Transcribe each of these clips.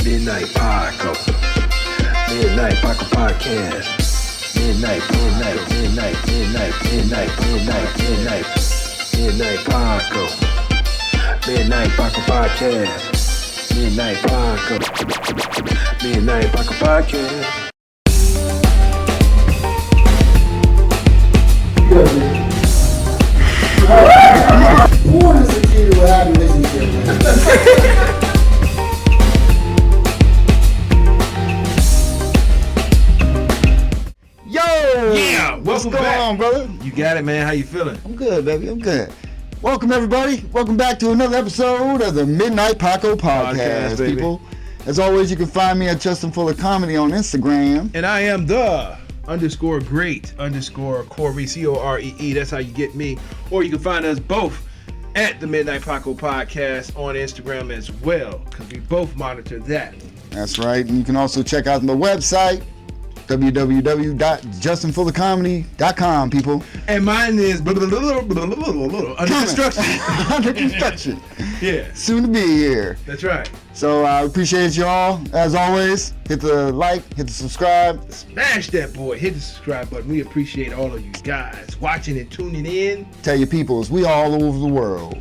Midnight Paco. Midnight Paco Podcast. Midnight Paco. Midnight Paco Podcast. Midnight Paco. Midnight Paco Podcast. Who is the key to a happy relationship? Yeah, What's welcome going back. on, brother? You got it, man. How you feeling? I'm good, baby. I'm good. Welcome, everybody. Welcome back to another episode of the Midnight Paco Podcast, baby. people. As always, you can find me at Justin Fuller Comedy on Instagram. And I am the _great_ Corey, Coree. That's how you get me. Or you can find us both at the Midnight Paco Podcast on Instagram as well, because we both monitor that. That's right. And you can also check out my website, www.justinfullercomedy.com, people. And mine is under construction. Under construction. Yeah, Soon to be here. that's right. So I appreciate y'all. As always, hit the like, hit the subscribe. Smash that boy. Hit the subscribe button. We appreciate all of you guys watching and tuning in. Tell your peoples, we all over the world.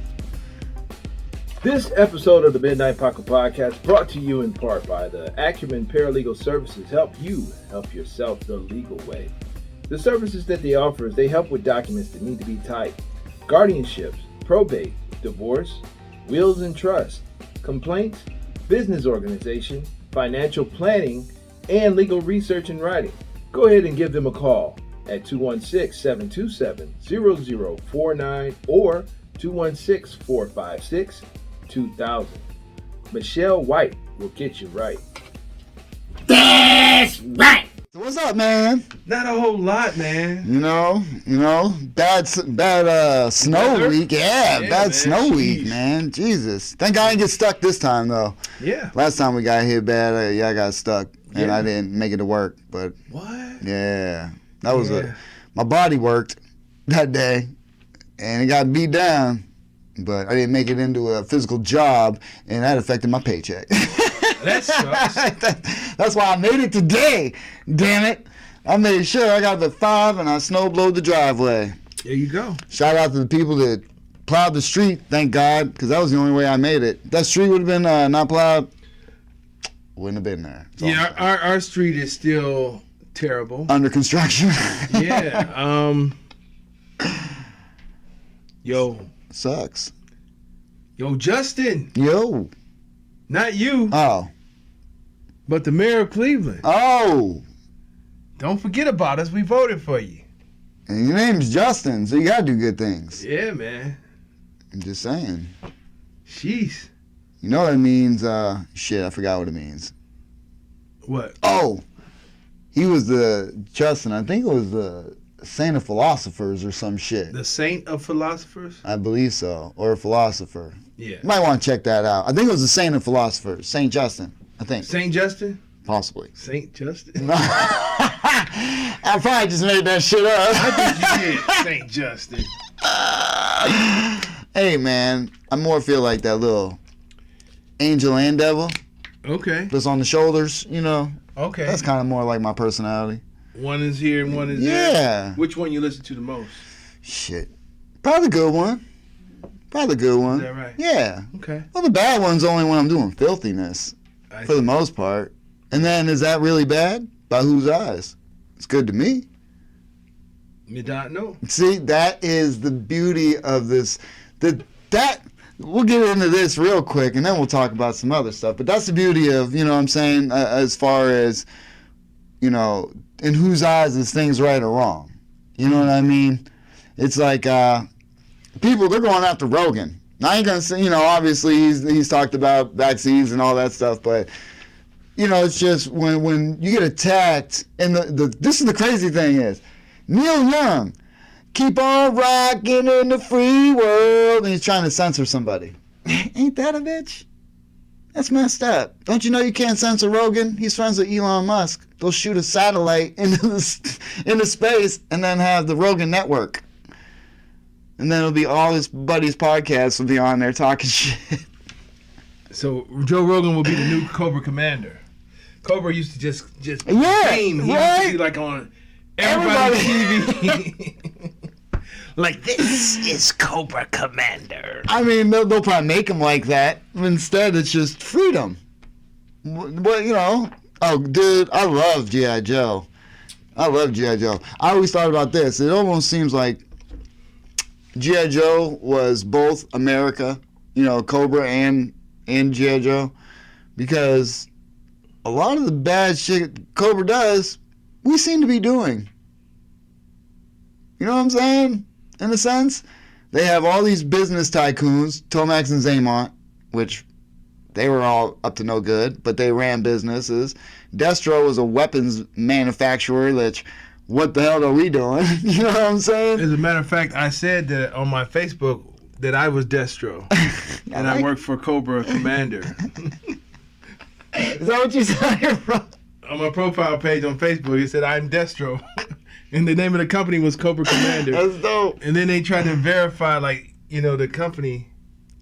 This episode of the Midnight Paco Podcast brought to you in part by the Acumen Paralegal Services. Help you help yourself the legal way. The services that they offer is they help with documents that need to be typed, guardianships, probate, divorce, wills and trust, complaints, business organization, financial planning, and legal research and writing. Go ahead and give them a call at 216-727-0049 or 216-456-2000. Michelle White will get you right. So what's up, man? Not a whole lot, man. You know, bad snow Weather? week. Yeah, Yeah, bad man, snow week, sheesh. man. Jesus. Thank God I didn't get stuck this time, though. Yeah. Last time we got hit bad, I got stuck, and Yeah. I didn't make it to work. But, What? yeah, that was Yeah. my body worked that day, and it got beat down. But I didn't make it into a physical job, and that affected my paycheck. That sucks. That's why I made it today. Damn it. I made sure I got the 5 and I snowblowed the driveway. There you go. Shout out to the people that plowed the street, thank God, because that was the only way I made it. If that street would have been not plowed, wouldn't have been there. That's all Yeah, I'm saying. our street is still terrible. Under construction. Yeah. Yo, Sucks. Justin, Yo. not you, Oh. but the mayor of Cleveland. Oh. Don't forget about us. We voted for you. And your name's Justin, so you got to do good things. Yeah, man. I'm just saying. Jeez. You know what it means? Shit, I forgot what it means. What? Oh, he was the Justin. I think it was the Saint of Philosophers or some shit. The saint of philosophers? I believe so, or a philosopher. Yeah. You might want to check that out. I think it was the Saint of Philosophers, Saint Justin. I think Saint Justin? possibly. Saint Justin? I probably just made that shit up. I think you did, Saint Justin. Hey man, I more feel like that little angel and devil Okay. that's on the shoulders. You know, Okay. that's kind of more like my personality. One is here and one is there. Yeah. Which one you listen to the most? Shit. Probably the good one. Probably the good one. Is that right? Yeah. Okay. Well, the bad one's only when I'm doing filthiness, I for the most part. And then, is that really bad? By whose eyes? It's good to me. You don't know. See, that is the beauty of this. We'll get into this real quick, and then we'll talk about some other stuff. But that's the beauty of, you know what I'm saying, as far as, you know, in whose eyes is things right or wrong. You know what I mean? It's like people, they're going after Rogan. I ain't gonna say, you know, obviously he's talked about vaccines and all that stuff, but you know, it's just when you get attacked, and this is the crazy thing is, Neil Young, keep on rocking in the free world, and he's trying to censor somebody. Ain't that a bitch? That's messed up. Don't you know you can't censor Rogan? He's friends with Elon Musk. They'll shoot a satellite into space and then have the Rogan network. And then it'll be all his buddies' podcasts will be on there talking shit. So Joe Rogan will be the new Cobra Commander. Cobra used to just Yeah, beam. He right. used to be like on everybody's Everybody. TV. Like, this is Cobra Commander. I mean, they'll probably make them like that. Instead, it's just freedom. But, you know, oh, dude, I love G.I. Joe. I love G.I. Joe. I always thought about this. It almost seems like G.I. Joe was both America, you know, Cobra and G.I. Joe, because a lot of the bad shit Cobra does, we seem to be doing. You know what I'm saying? In a sense, they have all these business tycoons, Tomax and Zaymont, which they were all up to no good, but they ran businesses. Destro was a weapons manufacturer, which, what the hell are we doing? You know what I'm saying? As a matter of fact, I said that on my Facebook that I was Destro, and I worked for Cobra Commander. Is that what you said, bro? On my profile page on Facebook, it said I'm Destro. And the name of the company was Cobra Commander. That's dope. And then they tried to verify, like, you know, the company.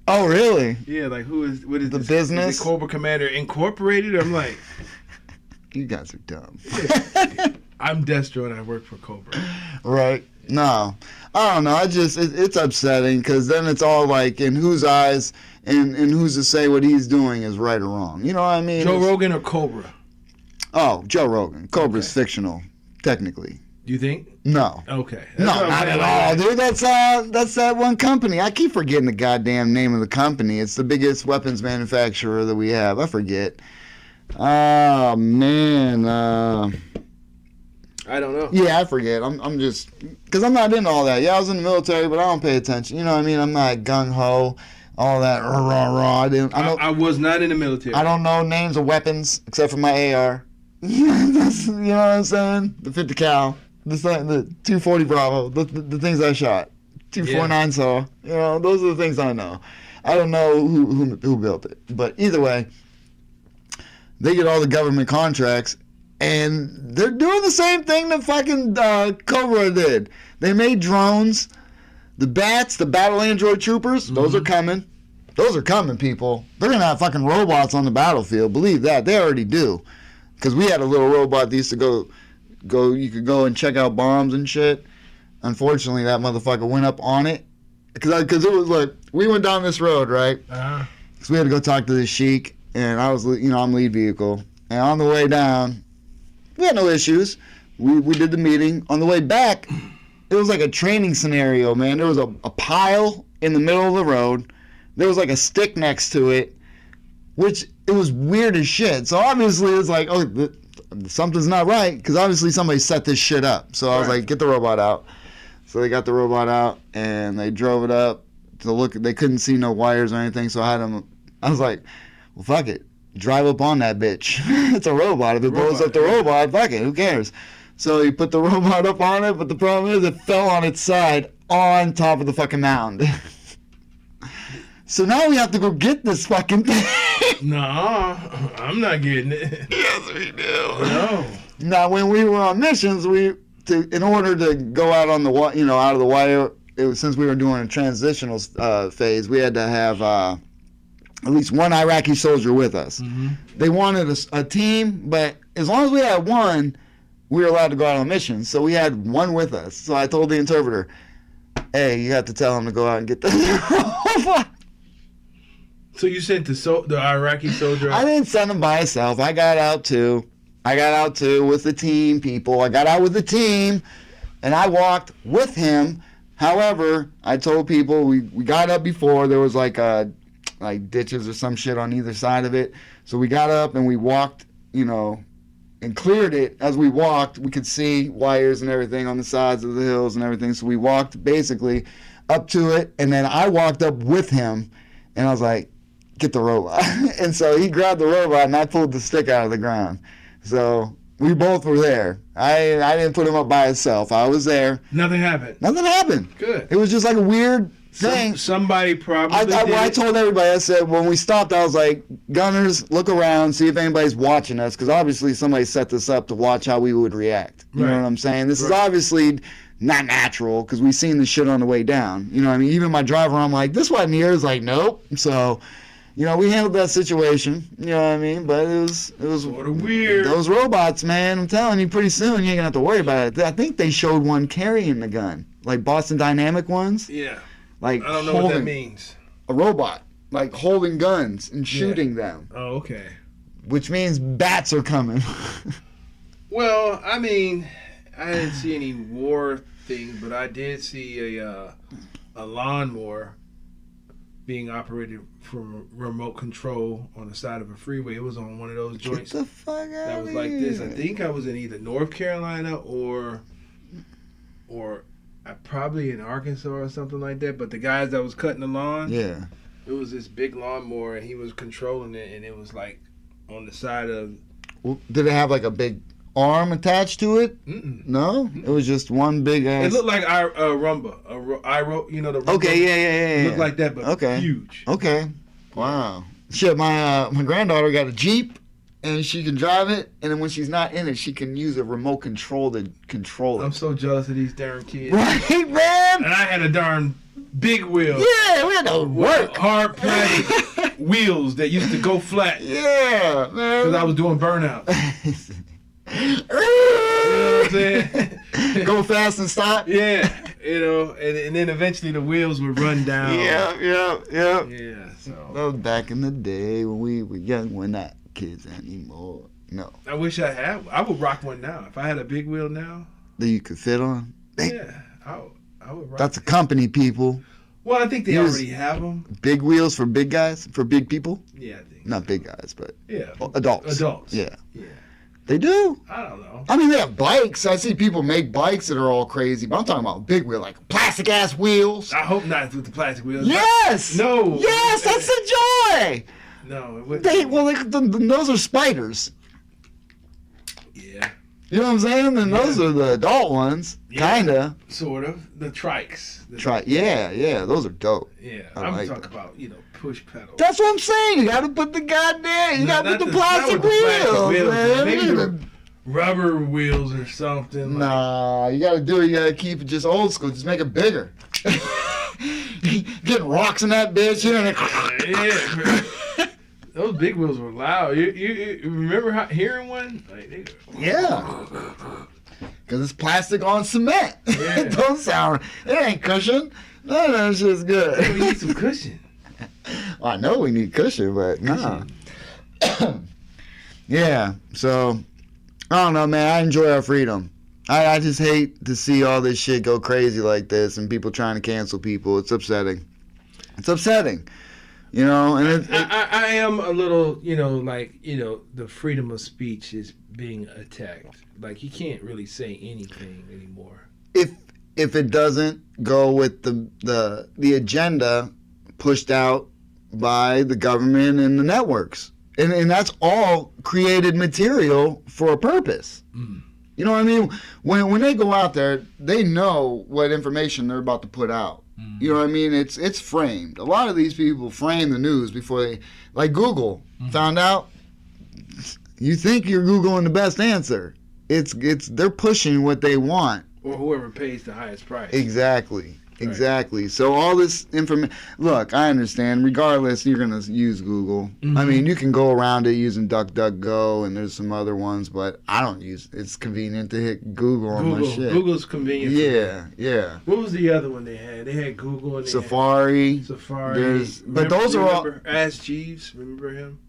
Oh, really? Yeah, like, what is The this? business? Is it Cobra Commander Incorporated? I'm like, You guys are dumb. I'm Destro and I work for Cobra. Right. No. I don't know. It's upsetting because then it's all like in whose eyes and who's to say what he's doing is right or wrong. You know what I mean? Joe Rogan or Cobra? Oh, Joe Rogan. Cobra's Okay. fictional, technically. Do you think? No. Okay. No, not at all, dude. That's that one company. I keep forgetting the goddamn name of the company. It's the biggest weapons manufacturer that we have. I forget. Oh man. I don't know. Yeah, I forget. I'm just because I'm not into all that. Yeah, I was in the military, but I don't pay attention. You know what I mean? I'm not gung ho, all that rah rah rah. I was not in the military. I don't know names of weapons except for my AR. That's, you know what I'm saying? The 50 cal, the 240 Bravo, the things I shot, 249 saw. You know, those are the things I know. I don't know who built it, but either way, they get all the government contracts. And they're doing the same thing that fucking Cobra did. They made drones. The bats, the battle android troopers, those are coming. Those are coming, people. They're going to have fucking robots on the battlefield. Believe that. They already do. Because we had a little robot that used to go, you could go and check out bombs and shit. Unfortunately, that motherfucker went up on it. Because it was like, we went down this road, right? So we had to go talk to this sheik. And I was, you know, I'm lead vehicle. And on the way down, we had no issues. We did the meeting. On the way back, it was like a training scenario, man. There was a pile in the middle of the road. There was like a stick next to it, which it was weird as shit. So obviously it's like, oh, something's not right, because obviously somebody set this shit up. So I was like, get the robot out. So they got the robot out, and they drove it up to look. They couldn't see no wires or anything, so I was like, well, fuck it. Drive up on that bitch. It's a robot. If it blows up the robot, fuck it. Who cares? So he put the robot up on it, but the problem is it fell on its side on top of the fucking mound. So now we have to go get this fucking thing. Nah, I'm not getting it. Yes, we do. No. Now, when we were on missions, in order to go out on the out of the wire, since we were doing a transitional phase, we had to have at least one Iraqi soldier with us. Mm-hmm. They wanted a team, but as long as we had one, we were allowed to go out on missions. So we had one with us. So I told the interpreter, hey, you have to tell him to go out and get the robot. So you sent the Iraqi soldier out? I didn't send him by himself. I got out too. With the team, people. I got out with the team, and I walked with him. However, I told people we got up before. There was like ditches or some shit on either side of it. So we got up and we walked, and cleared it. As we walked, we could see wires and everything on the sides of the hills and everything. So we walked basically up to it, and then I walked up with him, and I was like, get the robot. And so he grabbed the robot, and I pulled the stick out of the ground. So we both were there. I didn't put him up by himself. I was there. Nothing happened. Nothing happened. Good. It was just like a weird thing. Somebody probably did I told everybody, I said, when we stopped, I was like, gunners, look around, see if anybody's watching us, because obviously somebody set this up to watch how we would react. You know what I'm saying? This is obviously not natural, because we seen the shit on the way down. You know what I mean? Even my driver, I'm like, this wasn't here. It's like, nope. So, you know, we handled that situation. You know what I mean? But it was Sort of weird. Those robots, man. I'm telling you, pretty soon you ain't gonna have to worry about it. I think they showed one carrying the gun, like Boston Dynamic ones. Yeah. Like I don't know what that means. A robot, like holding guns and shooting them, Oh, okay. which means bats are coming. Well, I mean, I didn't see any war things, but I did see a lawnmower being operated from remote control on the side of a freeway. It was on one of those Get joints the fuck out that of was like this. I here. think I was in either North Carolina or probably in Arkansas or something like that. But the guys that was cutting the lawn, Yeah. it was this big lawnmower, and he was controlling it, and it was like on the side of. Well, did it have like a big arm attached to it? Mm-mm. No, it was just one big ass. It looked like Rumba, you know the Rumba? Okay, yeah. It looked like that, but Okay. huge. Okay. Wow. Shit, my granddaughter got a Jeep, and she can drive it, and then when she's not in it, she can use a remote control to control it. I'm so jealous of these darn kids. Right, man? And I had a darn big wheel. Yeah, we had to with work. hard plastic wheels that used to go flat Yeah, man. because I was doing burnout. You know what I'm saying? Go fast and stop. Yeah, you know, and then eventually the wheels would run down. Yeah. Yeah, so That was back in the day when we were young. We're not kids anymore. No. I wish I had. I would rock one now. If I had a big wheel now, That you could fit on. yeah, I would rock. That's a company, people. Well, I think they Use- already have them. Big wheels for big guys, for big people. Yeah, I think. Not big guys, but Yeah. adults. Adults. Yeah. Yeah. They do. I don't know. I mean, they have bikes. I see people make bikes that are all crazy, but I'm talking about big wheel, like plastic ass wheels. I hope not with the plastic wheels. Yes. No. Yes, that's the joy. No, it wouldn't. Those are spiders. Yeah, You know what I'm saying? And those are the adult ones, Yeah. kinda. sort of. The trikes. Yeah. Those are dope. Yeah, I I'm like talking that. about push pedals. That's what I'm saying. You gotta put the goddamn. You No, gotta not put the the- not plastic with the plastic wheels, wheels, man. maybe You the- gotta- Rubber wheels or something. Like, Nah, you gotta do it. You gotta keep it just old school. Just make it bigger. Getting rocks in that bitch. You know. yeah. Those big wheels were loud. You remember hearing one? Like, they, Yeah. Because it's plastic on cement. Yeah. It don't sound. It ain't cushion. None of that shit's we good. need some cushion. I know we need cushion, but nah. Yeah. So I don't know, man. I enjoy our freedom. I just hate to see all this shit go crazy like this and people trying to cancel people. It's upsetting. It's upsetting. You know, and I am a little, the freedom of speech is being attacked. Like, you can't really say anything anymore. if it doesn't go with the agenda pushed out by the government and the networks, and that's all created material for a purpose. Mm. You know what I mean? When they go out there, they know what information they're about to put out. Mm. You know what I mean? It's framed. A lot of these people frame the news before they, like Google found out. You think you're Googling the best answer. It's they're pushing what they want. Or whoever pays the highest price. Exactly. So all this information. Look, I understand. Regardless, you're gonna use Google. I mean, you can go around it using DuckDuckGo, and there's some other ones, but I don't use. It's convenient to hit Google on my shit. Google's convenient. Yeah. What was the other one they had? They had Google and they Safari. had Safari. But those are all Ask Jeeves. Remember him?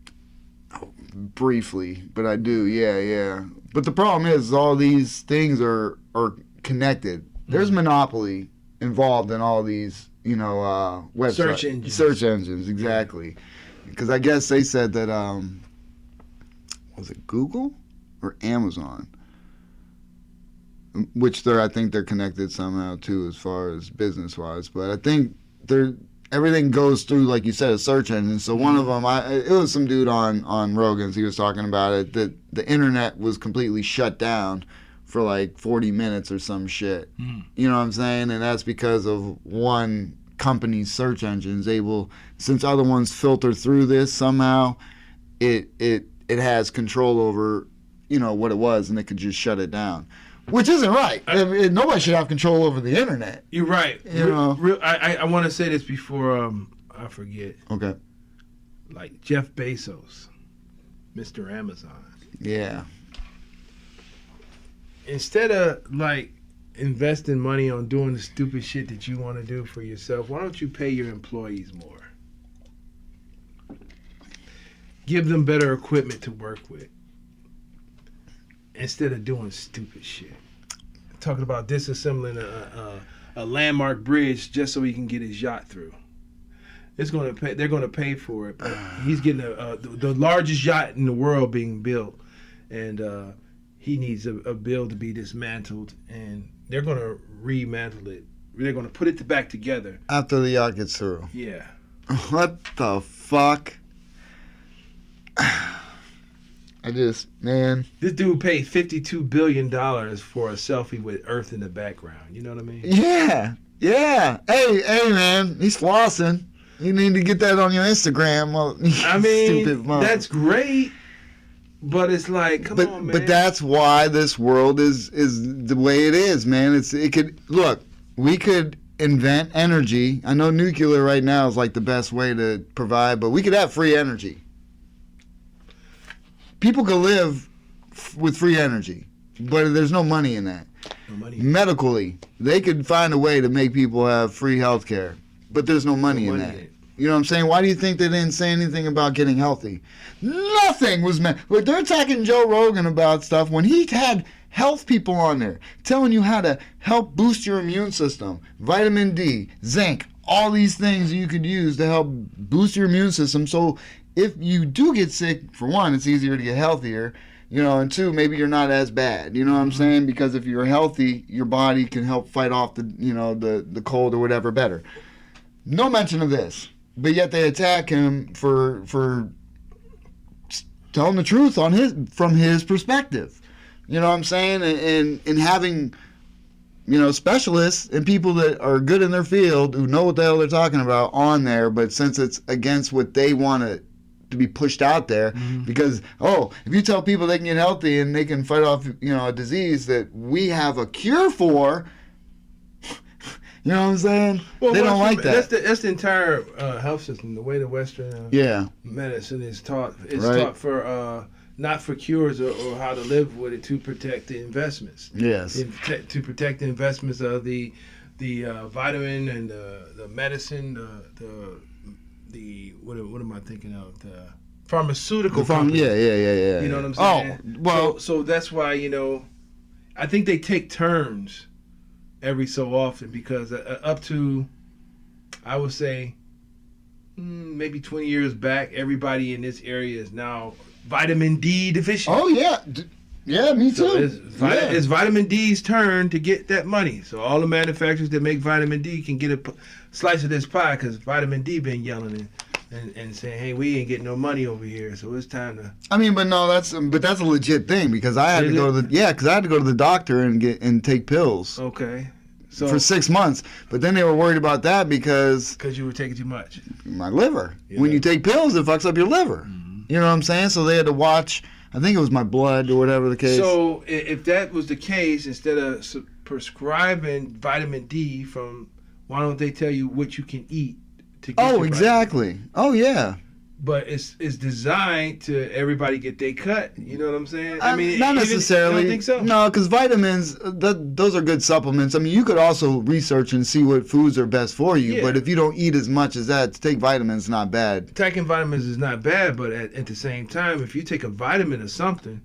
briefly, but I do. Yeah. But the problem is, all these things are connected. There's monopoly involved in all these, websites. Search engines. Exactly. Because I guess they said that, was it Google or Amazon? Which I think they're connected somehow too, as far as business wise. But I think everything goes through, like you said, a search engine. So one of them, it was some dude on Rogan's. He was talking about it, that the internet was completely shut down for like 40 minutes or some shit. You know what I'm saying? And that's because of one company's search engine is able, since other ones filter through this somehow, it has control over, what it was, and it could just shut it down. Which isn't right. Nobody should have control over the internet. You're right. You know. I want to say this before I forget. Okay. like Jeff Bezos, Mr. Amazon. Yeah. Instead of like investing money on doing the stupid shit that you want to do for yourself, why don't you pay your employees more? Give them better equipment to work with instead of doing stupid shit. Talking about disassembling a landmark bridge just so he can get his yacht through. It's going to pay. They're going to pay for it, but he's getting the largest yacht in the world being built, and he needs a bill to be dismantled, and they're going to remantle it. They're going to put it back together After the yacht gets through. Yeah. What the fuck? Man. This dude paid $52 billion for a selfie with Earth in the background. You know what I mean? Yeah. Yeah. Hey, man. He's flossing. You need to get that on your Instagram. I mean, Stupid mom. that's great, but it's like, come on, man. But that's why this world is the way it is, man. We could invent energy. I know nuclear right now is like the best way to provide, but we could have free energy. People could live with free energy, but there's no money in that. No money. Medically, they could find a way to make people have free health care, but there's no money in that. You know what I'm saying? Why do you think they didn't say anything about getting healthy? Nothing was meant. Look, they're attacking Joe Rogan about stuff when he had health people on there telling you how to help boost your immune system. Vitamin D, zinc, all these things you could use to help boost your immune system. So if you do get sick, for one, it's easier to get healthier. And two, maybe you're not as bad. You know what I'm saying? Because if you're healthy, your body can help fight off the cold or whatever better. No mention of this. But yet they attack him for telling the truth from his perspective. You know what I'm saying? And having, specialists and people that are good in their field who know what the hell they're talking about on there, but since it's against what they want to be pushed out there, because, if you tell people they can get healthy and they can fight off, a disease that we have a cure for, you know what I'm saying? Well, they don't like that. That's the entire health system. The way the Western medicine is taught. It's taught for not for cures or how to live with it, to protect the investments. Yes. To protect the investments of the vitamin and the medicine, the what am I thinking of? The pharmaceutical companies. Yeah. You know what I'm saying? Oh, well. So that's why, I think they take turns every so often, because up to, I would say, maybe 20 years back, everybody in this area is now vitamin D deficient. Oh, yeah. Yeah, me So too. it's vitamin D's turn to get that money. So all the manufacturers that make vitamin D can get a slice of this pie, because vitamin D been yelling and saying, hey, we ain't getting no money over here, so it's time to. I mean, but no, that's a legit thing, because I had to go to the doctor and take pills. Okay. So for 6 months, but then they were worried about that because you were taking too much. My liver. Yeah. When you take pills, it fucks up your liver. Mm-hmm. You know what I'm saying? So they had to watch. I think it was my blood or whatever the case. So if that was the case, instead of prescribing vitamin D why don't they tell you what you can eat to get? Oh, exactly. Oh, yeah. But it's designed to everybody get their cut. You know what I'm saying? I mean, not necessarily. I don't think so. No, because vitamins, those are good supplements. I mean, you could also research and see what foods are best for you. Yeah. But if you don't eat as much as that, to take vitamins is not bad. Taking vitamins is not bad, but at the same time, if you take a vitamin or something,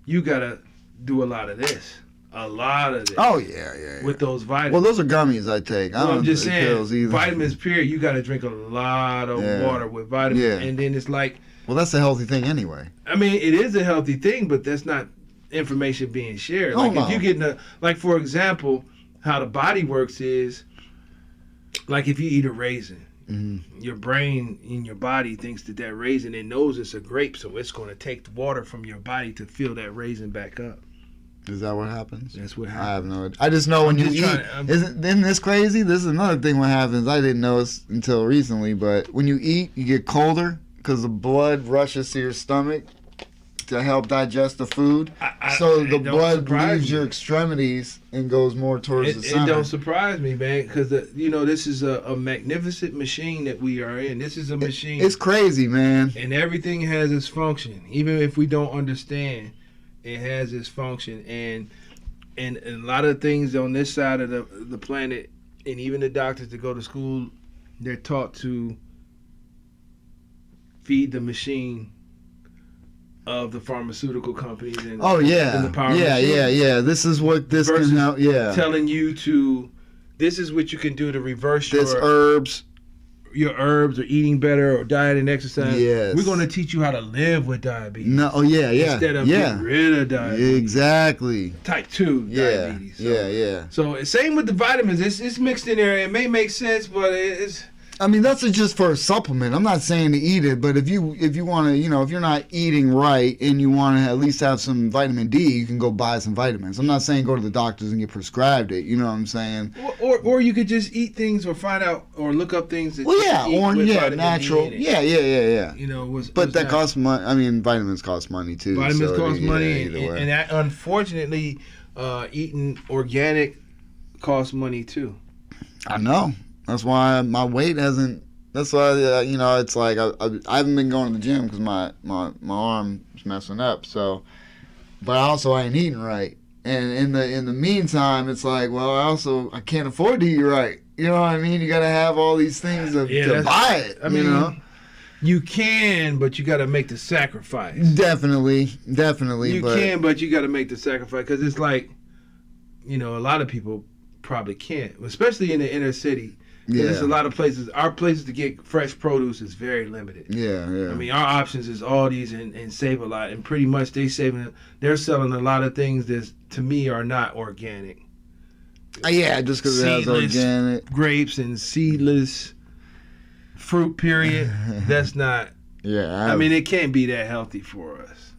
you gotta do a lot of this. A lot of this. Oh, yeah. With those vitamins. Well, those are gummies I take. I'm just saying, vitamins, period, you got to drink a lot of water with vitamins. Yeah. And then it's like... Well, that's a healthy thing anyway. I mean, it is a healthy thing, but that's not information being shared. If you get for example, how the body works is, like if you eat a raisin, your brain in your body thinks that raisin, it knows it's a grape, so it's going to take the water from your body to fill that raisin back up. Is that what happens? That's what happens. I have no idea. I just know when you eat. Isn't this crazy? This is another thing what happens. I didn't know this until recently, but when you eat, you get colder because the blood rushes to your stomach to help digest the food. So the it don't blood surprise leaves me. your extremities and goes more towards the It center. don't surprise me, man, because this is a magnificent machine that we are in. This is a machine, It's crazy, man. and everything has its function. Even if we don't understand, it has its function. And a lot of things on this side of the planet, and even the doctors that go to school, they're taught to feed the machine of the pharmaceutical companies and Oh yeah, and the power yeah, machine. yeah. This is what this Versus can help. Yeah, telling you to, this is what you can do to reverse this your herbs. herbs or eating better or diet and exercise. Yes. We're going to teach you how to live with diabetes. No, oh yeah, yeah, Instead of yeah. getting rid of diabetes. Exactly. Type 2 Yeah, diabetes. So, yeah. So same with the vitamins. It's mixed in there. It may make sense, but it's I mean, that's just for a supplement. I'm not saying to eat it, but if you want to, if you're not eating right and you want to at least have some vitamin D, you can go buy some vitamins. I'm not saying go to the doctors and get prescribed it. You know what I'm saying? or you could just eat things or find out or look up things that Well, you yeah, can eat or with yeah, vitamin D natural. in it. Yeah. You know, But that costs money. I mean, vitamins cost money too. Vitamins so cost yeah, money, either way. and that, unfortunately, eating organic costs money too. I know. That's why my weight hasn't. That's why it's like I haven't been going to the gym because my arm's messing up. So, but also I ain't eating right. And in the meantime, it's like, well, I can't afford to eat right. You know what I mean? You got to have all these things to buy it. I mean, you can, but you got to make the sacrifice. Definitely. You can, but you got to make the sacrifice because it's like, a lot of people probably can't, especially in the inner city. Yeah. There's a lot of places. Our places to get fresh produce is very limited. Yeah. I mean, our options is Aldi's and Save a Lot, and pretty much they're selling a lot of things that to me are not organic. Yeah, just because it has Seedless organic grapes and seedless fruit. Period. That's not. Yeah. I mean, it can't be that healthy for us.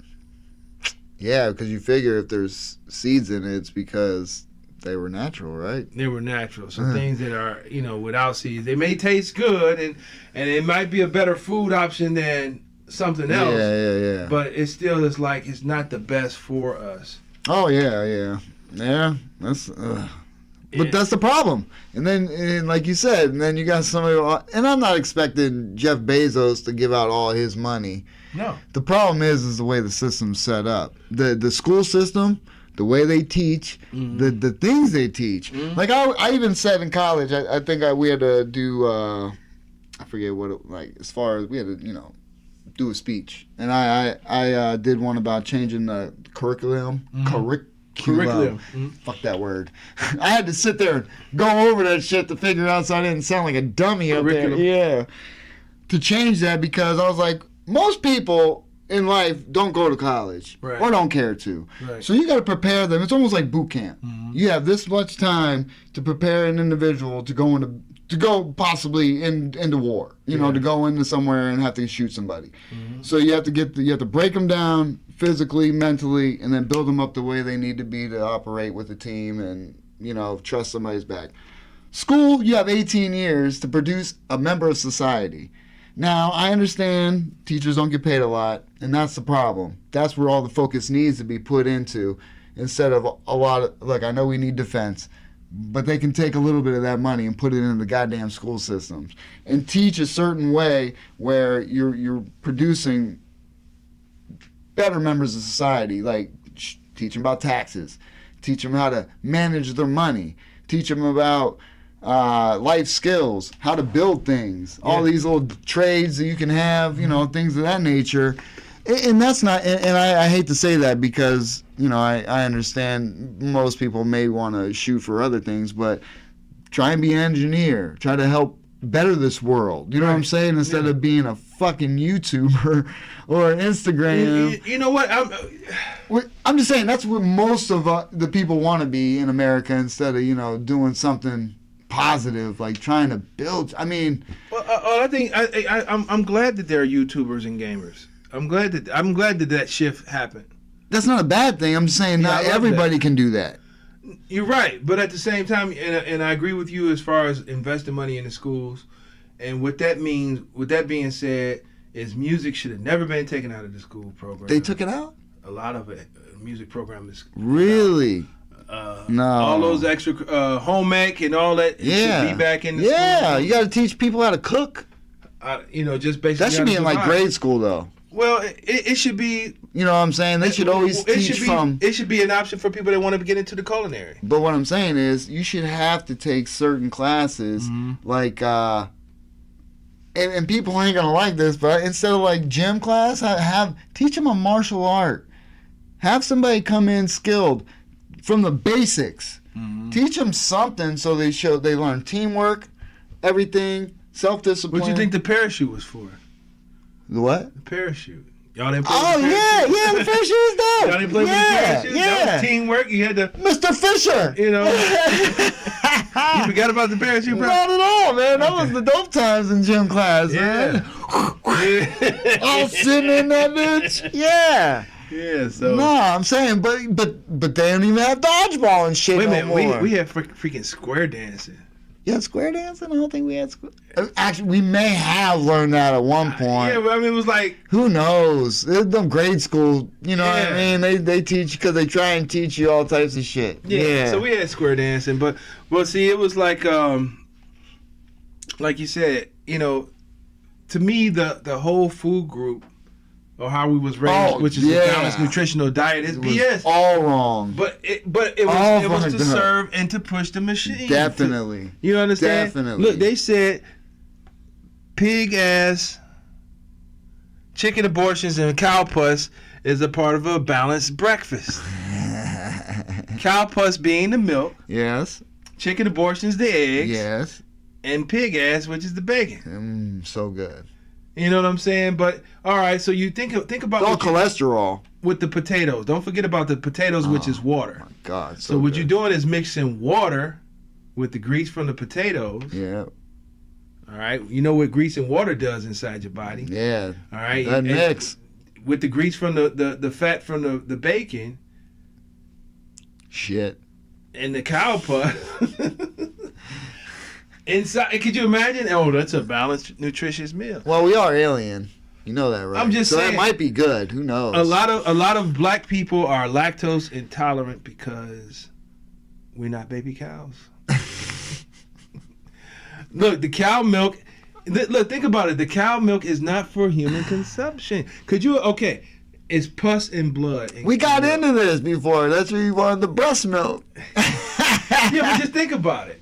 Yeah, because you figure if there's seeds in it, it's because they were natural, right? They were natural. So things that are, without seeds, they may taste good and it might be a better food option than something else. Yeah. But it still is like it's not the best for us. Oh yeah. That's. But that's the problem. And then, like you said, and then you got somebody. And I'm not expecting Jeff Bezos to give out all his money. No. The problem is the way the system's set up. The school system, the way they teach, the things they teach. Like I even said in college, I think we had to do. I forget what it, like as far as we had to do a speech, and I did one about changing the curriculum. Curriculum. Fuck that word. I had to sit there and go over that shit to figure out so I didn't sound like a dummy up there. Yeah. To change that because I was like, most people in life don't go to college or don't care to. Right. So you got to prepare them. It's almost like boot camp. You have this much time to prepare an individual to go possibly into war. To go into somewhere and have to shoot somebody. So you have to break them down physically, mentally, and then build them up the way they need to be to operate with the team and trust somebody's back. School, you have 18 years to produce a member of society. Now, I understand teachers don't get paid a lot, and that's the problem. That's where all the focus needs to be put into instead of a lot of, look, I know we need defense, but they can take a little bit of that money and put it into the goddamn school systems and teach a certain way where you're producing better members of society, like teach them about taxes, teach them how to manage their money, teach them about life skills, how to build things, all these little trades that you can have, things of that nature. And that's not, and I hate to say that because, I understand most people may want to shoot for other things, but try and be an engineer, try to help better this world. You know what I'm saying? Instead of being a fucking YouTuber or an Instagram. You know what? I'm just saying that's what most of the people want to be in America instead of, doing something positive, like trying to build. I mean, well, I think I'm glad that there are YouTubers and gamers. I'm glad that shift happened. That's not a bad thing. I'm just saying not everybody can do that. You're right, but at the same time, and I agree with you as far as investing money in the schools, and what that means. With that being said, is music should have never been taken out of the school program. They took it out? A lot of it. Music program is Really? No. All those extra home ec and all that. Yeah. Should be back in the Yeah, school. you got to teach people how to cook. Just basically. That should be in like grade school though. Well, it should be. You know what I'm saying? They should always teach from. It should be an option for people that want to get into the culinary. But what I'm saying is, you should have to take certain classes, like, and people ain't gonna like this, but instead of like gym class, teach them a martial art. Have somebody come in skilled from the basics. Teach them something so they learn teamwork, everything, self-discipline. What do you think the parachute was for? The what? The parachute. Y'all didn't play Oh with the parachute? yeah, the parachute is dope. Y'all didn't play with the parachute? That was teamwork. You had to, Mr. Fisher. you forgot about the parachute, bro? Not at all, man. That was the dope times in gym class, man. Yeah. All sitting in that bitch. Yeah. Yeah, so. No, I'm saying, but they don't even have dodgeball and shit Wait a no minute, more. we had freaking square dancing. You had square dancing? I don't think we had square. Actually, we may have learned that at one point. Yeah, but I mean, it was like. Who knows? It's them grade school, you know what I Yeah. mean? They teach because they try and teach you all types of shit. Yeah, so we had square dancing, but see, it was like you said, to me the whole food group or how we was raised, which is a balanced nutritional diet, is BS. All wrong. But it was to serve and to push the machine. Definitely. You understand? Definitely. Look, they said pig ass, chicken abortions, and cow pus is a part of a balanced breakfast. Cow pus being the milk, Yes. chicken abortions the eggs, Yes. and pig ass, which is the bacon. So good. You know what I'm saying? But all right, so you think about It's all cholesterol. with the potatoes. Don't forget about the potatoes, which is water. God. So what you're doing is mixing water with the grease from the potatoes. Yeah. All right, you know what grease and water does inside your body. Yeah. All right, That And mix. with the grease from the fat from the bacon Shit. and the cow pus. Inside, could you imagine? Oh, that's a balanced, nutritious meal. Well, we are alien. You know that, right? I'm just so saying. that might be good. Who knows? A lot of black people are lactose intolerant because we're not baby cows. Look, the cow milk. Look, think about it. The cow milk is not for human consumption. Could you? Okay, it's pus and blood. We got into this before. That's where you wanted the breast milk. Yeah, but just think about it.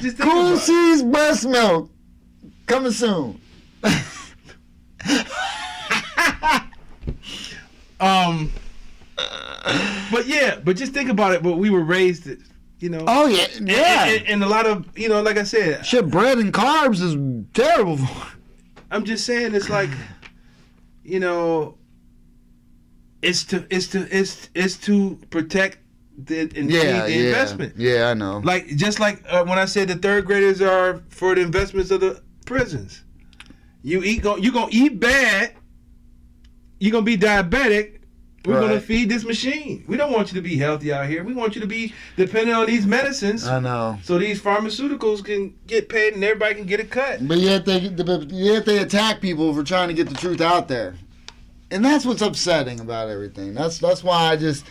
Just think Cool about it. Seas breast milk. Coming soon. But just think about it. But we were raised, Oh, yeah. Yeah. and a lot of, like I said, Shit, bread and carbs is terrible for I'm just saying it's like, it's to protect the investment. Yeah, I know. Like just like when I said the third graders are for the investments of the prisons. You gonna eat bad. You're gonna be diabetic. We're gonna feed this machine. We don't want you to be healthy out here. We want you to be dependent on these medicines. I know. So these pharmaceuticals can get paid and everybody can get a cut. But yet they attack people for trying to get the truth out there, and that's what's upsetting about everything. That's why I just,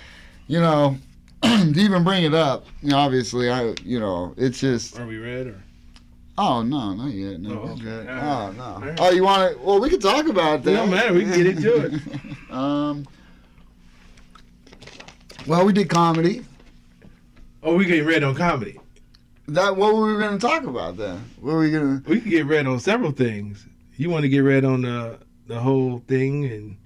to even bring it up. Obviously, it's just. Are we red or? Oh no, not yet. No, Oh, okay. good. All Oh no. All right. Oh, you want to? Well, we can talk about It that. don't matter. We can get into it. Well, we did comedy. Oh, we getting red on comedy. What were we going to talk about then? What were we going to? We can get red on several things. You want to get red on the whole thing and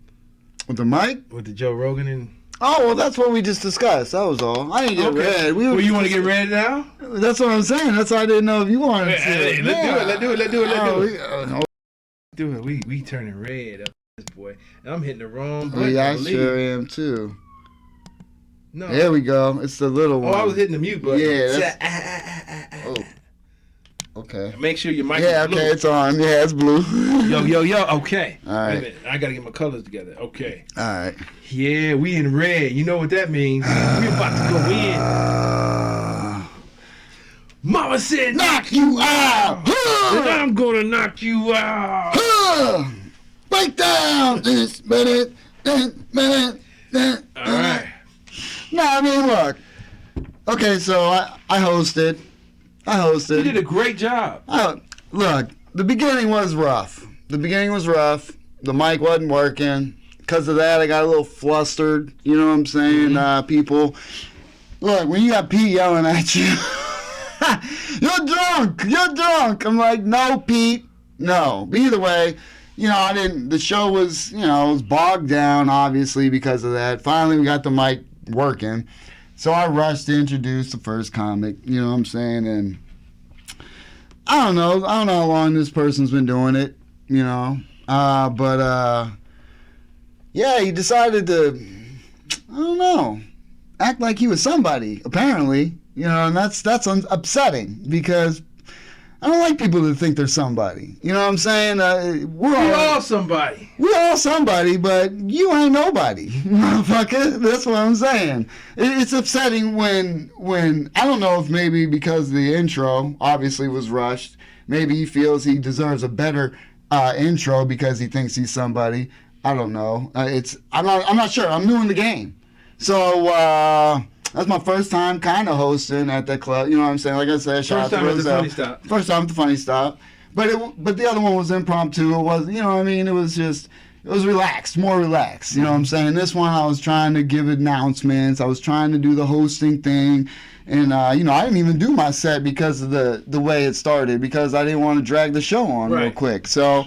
With the mic? with the Joe Rogan and. Oh, well, that's what we just discussed. That was all. I didn't get red. Well, you want to get red now? That's what I'm saying. That's why I didn't know if you wanted to. Hey, let's do it. Oh, Do it. We turning red up this boy. And I'm hitting the wrong oh, button. yeah, I I believe. sure am too. No. There we go. It's the little one. Oh, I was hitting the mute button. Yeah, Oh. Okay. Make sure your mic Yeah, is blue. okay, it's on. Yeah, it's blue. Yo. Okay. All right. Wait a minute. I got to get my colors together. Okay. All right. Yeah, we in red. You know what that means. We about to go in. Mama said Knock you out! and I'm gonna knock you out. Break down this minute. No, I mean, look. Okay, so I hosted. You did a great job. Look, the beginning was rough. The mic wasn't working. Because of that, I got a little flustered. You know what I'm saying? People, look, when you got Pete yelling at you, you're drunk. I'm like, no, Pete, no. But either way, you know, the show was, you know, it was bogged down, obviously, because of that. Finally, we got the mic working. So I rushed to introduce the first comic, you know what I'm saying? And I don't know how long this person's been doing it, you know. Yeah, he decided to, I don't know, act like he was somebody, apparently. You know, and that's upsetting because I don't like people that think they're somebody. You know what I'm saying? We're all somebody. We're all somebody, but you ain't nobody, motherfucker. That's what I'm saying. It's upsetting when I don't know if maybe because the intro obviously was rushed. Maybe he feels he deserves a better intro because he thinks he's somebody. I don't know. I'm not sure. I'm new in the game, so. That's my first time kind of hosting at that club. You know what I'm saying? Like I said, first time at the Funny Stop. First time at the Funny Stop. But the other one was impromptu. It was, you know what I mean? It was relaxed, more relaxed. You know what I'm saying? This one I was trying to give announcements. I was trying to do the hosting thing. And, you know, I didn't even do my set because of the way it started, because I didn't want to drag the show on real quick. So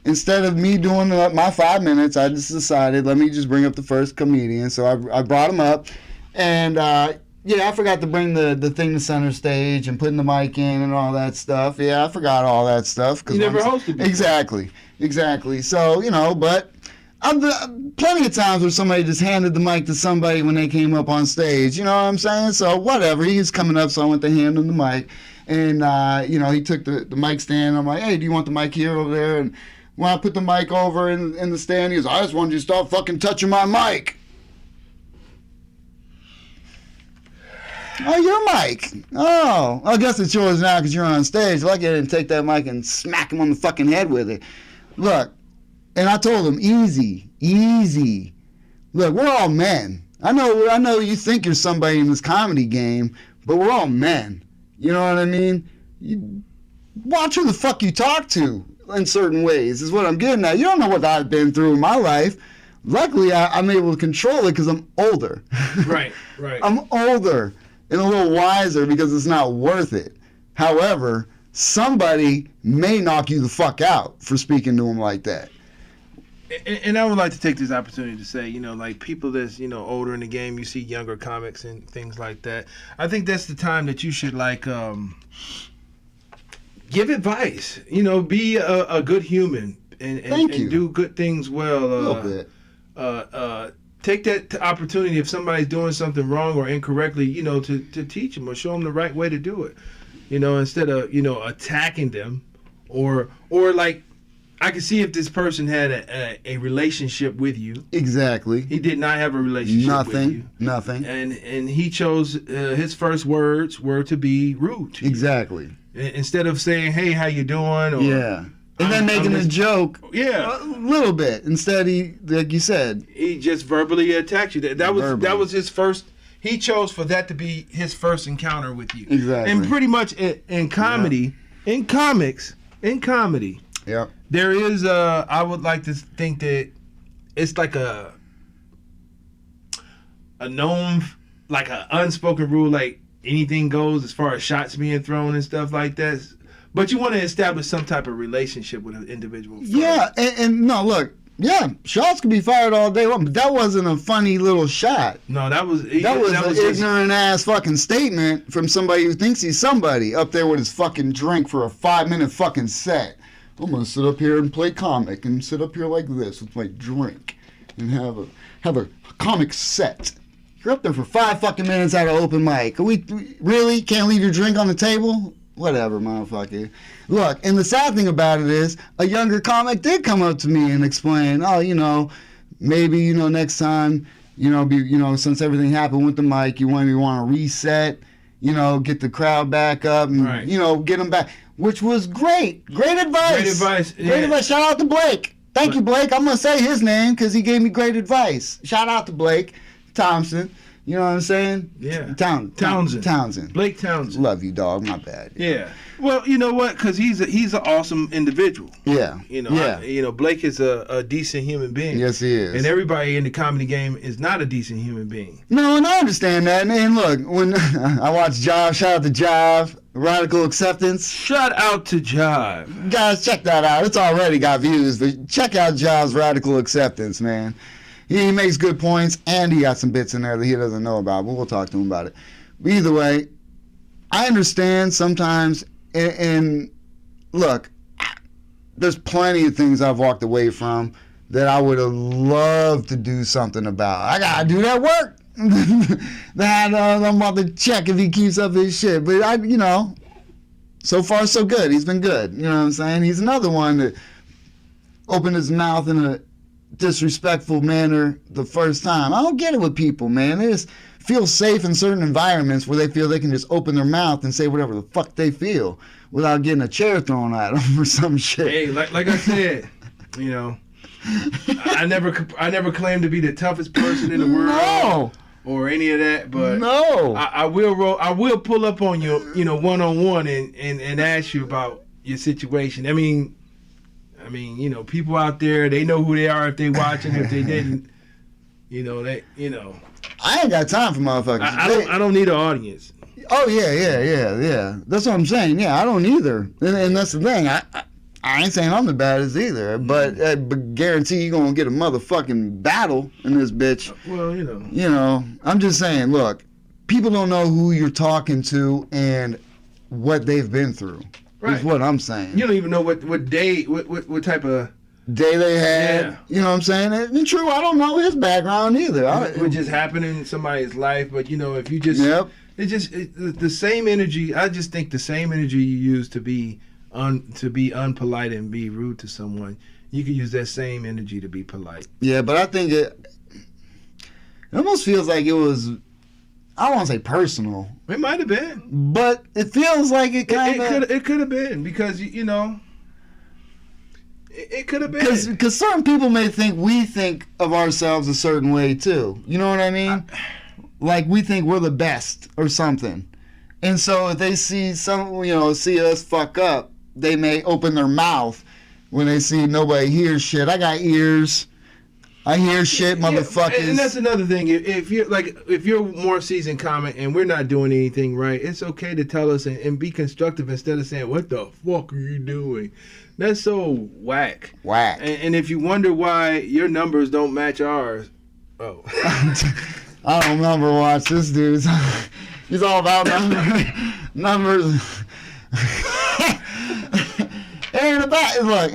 instead of me doing my 5 minutes, I just decided, let me just bring up the first comedian. So I brought him up. And, yeah, I forgot to bring the thing to center stage and putting the mic in and all that stuff. Yeah, I forgot all that stuff. You never hosted before. Exactly. So, you know, but plenty of times where somebody just handed the mic to somebody when they came up on stage. You know what I'm saying? So, whatever. He was coming up, so I went to hand him the mic. And, you know, he took the mic stand. I'm like, hey, do you want the mic here over there? And when I put the mic over in the stand, he goes, I just wanted you to stop fucking touching my mic. Oh, your mic. Oh, I guess it's yours now because you're on stage. Lucky I didn't take that mic and smack him on the fucking head with it. Look, and I told him, easy. Look, we're all men. I know you think you're somebody in this comedy game, but we're all men. You know what I mean? You watch who the fuck you talk to in certain ways is what I'm getting at. You don't know what I've been through in my life. Luckily, I'm able to control it because I'm older. Right. I'm older. And a little wiser because it's not worth it. However, somebody may knock you the fuck out for speaking to them like that. And I would like to take this opportunity to say, you know, like people that's, you know, older in the game, you see younger comics and things like that. I think that's the time that you should, like, give advice. You know, be a good human and do good things well. A little bit. Take that opportunity if somebody's doing something wrong or incorrectly, you know, to teach them or show them the right way to do it, you know, instead of, you know, attacking them or like, I can see if this person had a relationship with you. Exactly. He did not have a relationship with you. Nothing. And he chose, his first words were to be rude to you. Exactly. Instead of saying, hey, how you doing? Or, yeah. And then making a joke, a little bit. Instead, he, like you said, he just verbally attacked you. That was his first. He chose for that to be his first encounter with you. Exactly. And pretty much in comedy, in comedy, there is I would like to think that it's like a known, like an unspoken rule, like anything goes as far as shots being thrown and stuff like that. But you want to establish some type of relationship with an individual first. Yeah, and no, look, yeah, shots could be fired all day long, but that wasn't a funny little shot. No, that was an ignorant ass fucking statement from somebody who thinks he's somebody up there with his fucking drink for a 5-minute fucking set. I'm gonna sit up here and play comic and sit up here like this with my drink and have a comic set. You're up there for 5 fucking minutes at an open mic. We really can't leave your drink on the table? Whatever, motherfucker. Look, and the sad thing about it is, a younger comic did come up to me and explain, oh, you know, maybe, you know, next time, you know, since everything happened with the mic, you want to reset, you know, get the crowd back up and, you know, get them back, which was great. Great advice. Great advice. Shout out to Blake. Thank you, Blake. I'm going to say his name because he gave me great advice. Shout out to Blake Thompson. You know what I'm saying? Yeah. Townsend. Blake Townsend. Love you, dog. My bad. Yeah. Well, you know what? Because he's an awesome individual. Yeah. You know. Yeah. Blake is a decent human being. Yes, he is. And everybody in the comedy game is not a decent human being. No, and I understand that. And look, when I watch Jive, shout out to Jive, Radical Acceptance. Shout out to Jive. Guys, check that out. It's already got views, but check out Jive's Radical Acceptance, man. He makes good points, and he got some bits in there that he doesn't know about, but we'll talk to him about it. But either way, I understand sometimes, and look, there's plenty of things I've walked away from that I would have loved to do something about. I gotta do that work. That I'm about to check if he keeps up his shit. But so far so good. He's been good. You know what I'm saying? He's another one that opened his mouth in a disrespectful manner the first time. I don't get it with people, man. They just feel safe in certain environments where they feel they can just open their mouth and say whatever the fuck they feel without getting a chair thrown at them or some shit. Hey, like I said, I never claimed to be the toughest person in the world. No. Or any of that, but no. I will pull up on you, one-on-one and ask you about your situation. I mean, people out there, they know who they are if they watching. If they didn't, I ain't got time for motherfuckers. I don't need an audience. Oh yeah. That's what I'm saying. Yeah, I don't either. And that's the thing. I ain't saying I'm the baddest either, but guarantee you gonna get a motherfucking battle in this bitch. Well, I'm just saying. Look, people don't know who you're talking to and what they've been through. Right. Is what I'm saying. You don't even know what day, what type of day they had. Yeah. You know what I'm saying? And true, I don't know his background either. What just happened in somebody's life, but if you just, the same energy. I just think the same energy you use to be unpolite and be rude to someone, you can use that same energy to be polite. Yeah, but I think it almost feels like it was, I don't want to say personal. It might have been. But it feels like it kind of... It could have been, because, it could have been. Because certain people may think we think of ourselves a certain way, too. You know what I mean? Like we think we're the best or something. And so if they see see us fuck up, they may open their mouth when they see nobody hears shit. I got ears. I hear shit, motherfuckers. And that's another thing. If you're more seasoned comic and we're not doing anything right, it's okay to tell us and be constructive instead of saying, "What the fuck are you doing?" That's so whack. And if you wonder why your numbers don't match ours, I don't number watch this dude. He's all about numbers. It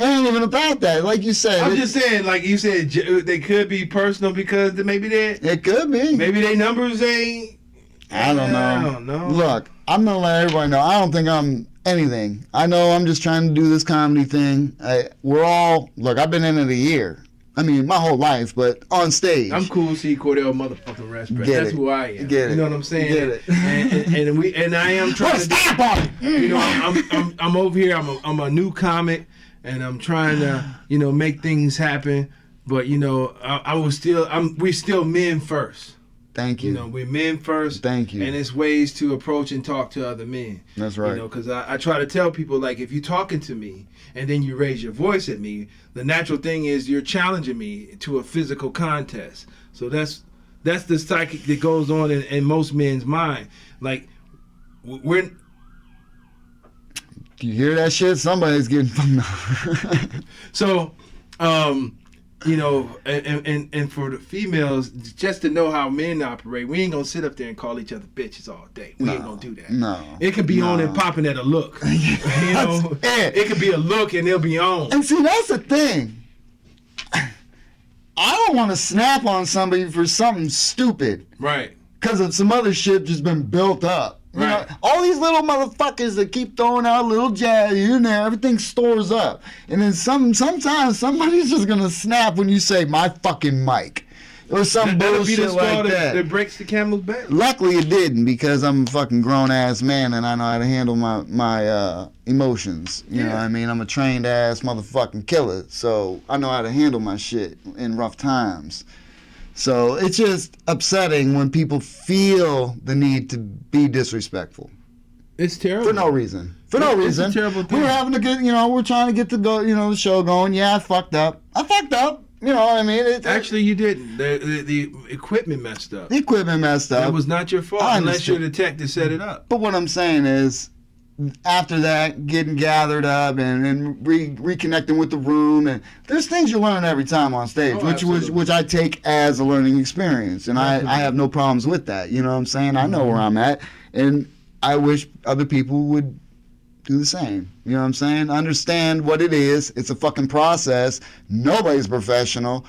ain't even about that. Like you said. I'm just saying, like you said, they could be personal because maybe it could be. Maybe their numbers ain't. I don't know. Look, I'm gonna let everybody know. I don't think I'm anything. I know I'm just trying to do this comedy thing. I've been in it a year. I mean, my whole life, but on stage. I'm cool, C. Cordell, motherfucking respect. Get That's it. who I am. Get it. You know what I'm saying? Get it. And I am trying to stop on it. I'm over here. I'm a new comic, and I'm trying to make things happen. But we're still men first. Thank you. We're men first. Thank you. And it's ways to approach and talk to other men. That's right. Because I try to tell people, like, if you're talking to me and then you raise your voice at me, the natural thing is you're challenging me to a physical contest. So that's the psychic that goes on in most men's mind. Like, we're... You hear that shit? Somebody's getting... So, and for the females, just to know how men operate, we ain't gonna sit up there and call each other bitches all day. We ain't gonna do that. No. It could be on and popping at a look. It could be a look and they'll be on. And see, that's the thing. I don't want to snap on somebody for something stupid. Right. Because of some other shit just been built up. You know, all these little motherfuckers that keep throwing out little jab here and there, everything stores up. And then sometimes somebody's just going to snap when you say, my fucking mic. Or some bullshit like that. That breaks the camel's back. Luckily it didn't, because I'm a fucking grown-ass man and I know how to handle my emotions. You know what I mean? I'm a trained-ass motherfucking killer. So I know how to handle my shit in rough times. So it's just upsetting when people feel the need to be disrespectful It's terrible. for no reason. For no It's a reason. terrible thing. We're having a good, we're trying to get the show going. Yeah, I fucked up. You know what I mean? Actually, you didn't. The equipment messed up. The equipment messed up. That was not your fault I unless your understand. detective set it up. But what I'm saying is, after that, getting gathered up and reconnecting with the room, and there's things you learn every time on stage, Oh, absolutely. which I take as a learning experience, and I have no problems with that. You know what I'm saying? I know where I'm at, and I wish other people would do the same. You know what I'm saying? Understand what it is. It's a fucking process. Nobody's professional.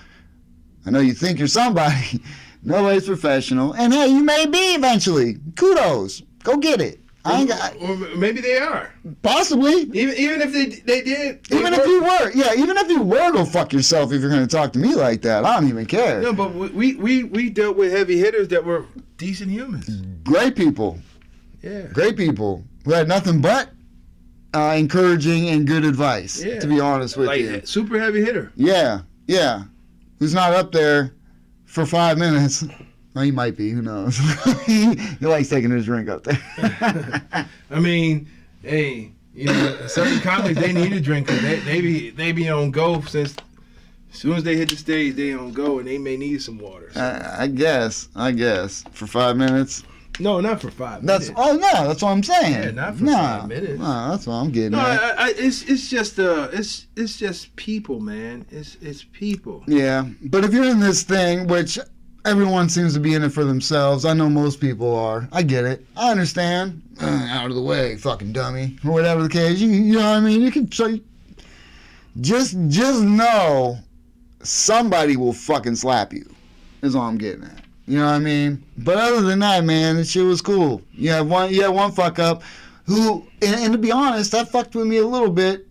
I know you think you're somebody. Nobody's professional. And hey, you may be eventually. Kudos. Go get it. I ain't got, Or maybe they are. possibly. Even if they did. Even if you were, go fuck yourself if you're going to talk to me like that. I don't even care. No, but we dealt with heavy hitters that were decent humans. Great people. Yeah. Great people who had nothing but encouraging and good advice, Yeah. to be honest with Like you. super heavy hitter. Yeah. Who's not up there for 5 minutes. Well, he might be. Who knows? he likes taking his drink up there. I mean, hey, certain comics they need a drink 'cause they be on go since as soon as they hit the stage they on go and they may need some water. So. I guess. For 5 minutes. No, not for 5 minutes. That's what I'm saying. Yeah, not for No, 5 minutes. No, that's what I'm getting No, at. it's just people, man. It's people. Yeah, but if you're in this thing, which everyone seems to be in it for themselves, I know most people are. I get it. I understand. Out of the way, fucking dummy, or whatever the case. You know what I mean? You can just know somebody will fucking slap you. Is all I'm getting at. You know what I mean? But other than that, man, this shit was cool. You had one fuck up who, and to be honest, that fucked with me a little bit,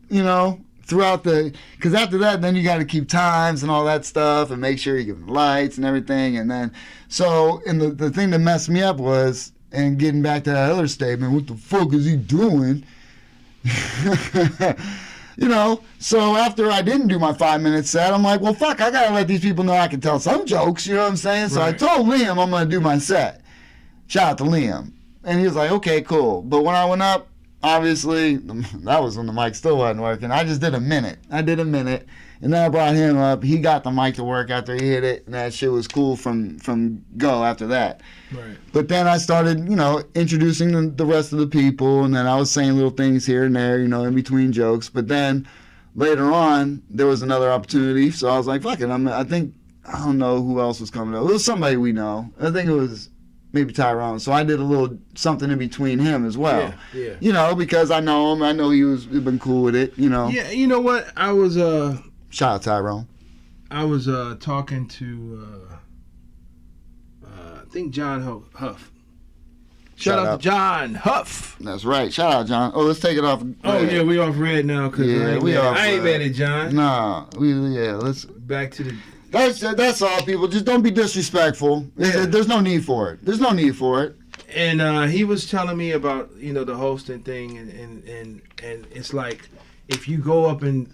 throughout because after that, then you got to keep times and all that stuff and make sure you give them lights and everything. And then, and the thing that messed me up was, and getting back to that other statement, what the fuck is he doing? So after I didn't do my 5-minute set, I'm like, well, fuck, I gotta let these people know I can tell some jokes, you know what I'm saying? So Right. I told Liam I'm gonna do my set. Shout out to Liam. And he was like, okay, cool. But when I went up, obviously, that was when the mic still wasn't working. I just did a minute. And then I brought him up. He got the mic to work after he hit it, and that shit was cool from go after that. Right. But then I started, introducing the rest of the people, and then I was saying little things here and there, in between jokes. But then later on, there was another opportunity, so I was like, fuck it. I don't know who else was coming up. It was somebody we know. I think it was maybe Tyrone. So I did a little something in between him as well. Yeah. Because I know him. I know he'd been cool with it, Yeah, you know what? I was Shout out Tyrone. talking to I think John Huff. Shout out to John Huff. That's right. Shout out, John. Oh, let's take it off. Oh yeah, we off red now because Yeah, we off I ain't red. mad at John. Nah, let's. Back to the That's all, people. Just don't be disrespectful. Yeah. There's no need for it. and he was telling me about the hosting thing and it's like if you go up and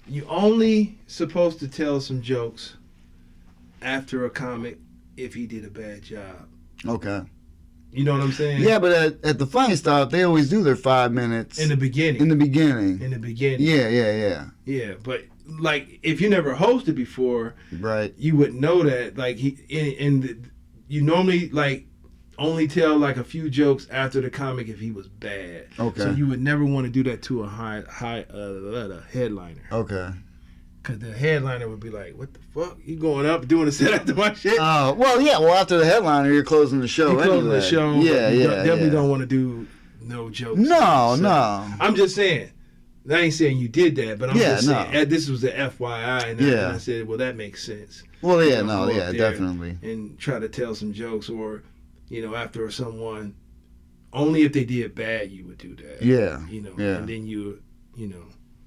you only supposed to tell some jokes after a comic if he did a bad job. Okay. You know what I'm saying? Yeah, but at the Funny Stop, they always do their 5 minutes In the beginning. in the beginning. Yeah. Yeah, but like if you never hosted before, Right. you wouldn't know that. Like you normally like only tell like a few jokes after the comic if he was bad. Okay. So you would never want to do that to a high headliner. Okay. Cause the headliner would be like, "What the fuck? You going up doing a set after my shit?" Oh, well, yeah. Well, after the headliner, you're closing the show You closing anyway. the show. Yeah, but you yeah. definitely yeah. don't want to do no jokes. No, So, no. I'm just saying. I ain't saying you did that, but I'm Yeah, just saying no. this was the FYI, and Yeah. I said, well, that makes sense. Well, yeah, You know, no, go yeah, up there definitely. And try to tell some jokes, or after someone, only if they did bad, you would do that. Yeah. Yeah. And then